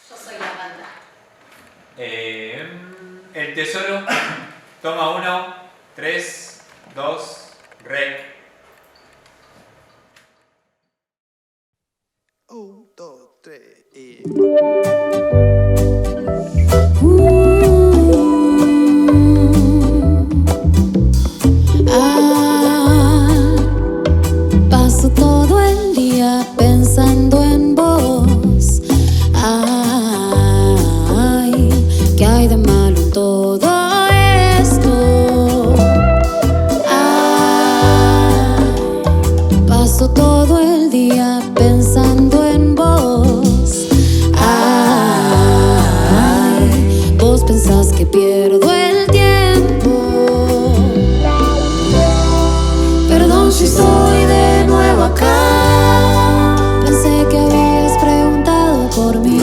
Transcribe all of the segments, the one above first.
Yo soy la banda. El tesoro. Toma 1, 3, 2, rec. 1, 2, 3 y... Paso todo el día pensando en vos. Ay, ¿qué hay de malo en todo esto? Ay, paso todo el día pensando en vos. Ay, vos pensás que pierdo el tiempo. Perdón si estoy de nuevo acá. Pensé que habías preguntado por mí.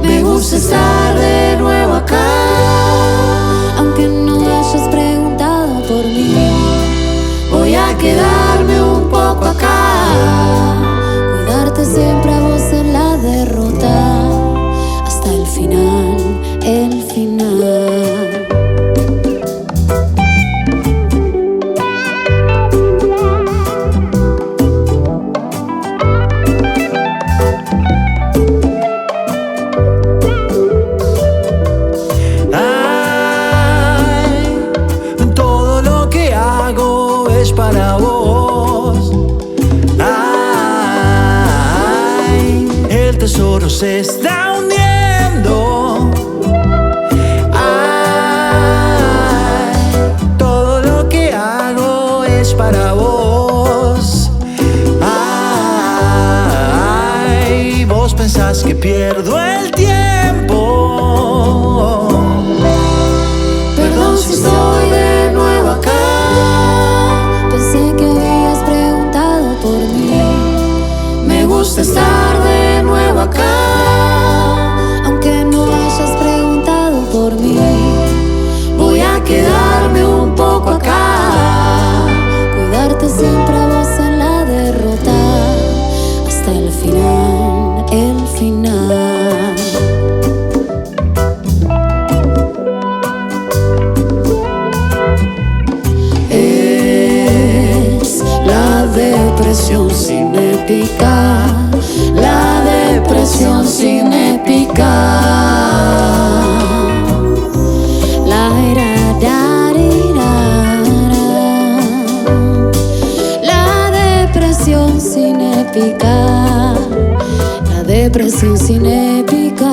Me gusta estar de nuevo acá. Aunque no hayas preguntado por mí, voy a quedarme un poco acá. Cuidarte siempre a vos en la derrota. Hasta el final, el final. Para vos. Ay, el tesoro se está hundiendo. Ay, todo lo que hago es para vos. Ay, vos pensás que pierdo el tiempo. Perdón si estoy de nuevo acá. Pensé que habías preguntado por mí. Me gusta estar de nuevo acá. Aunque no hayas preguntado por mí, voy a quedarme un poco acá. cuidarte siempre a vos en la derrota. Hasta el final, el final. Depresión sin épica, la depresión sin épica. La depresión sin épica, la depresión sin épica.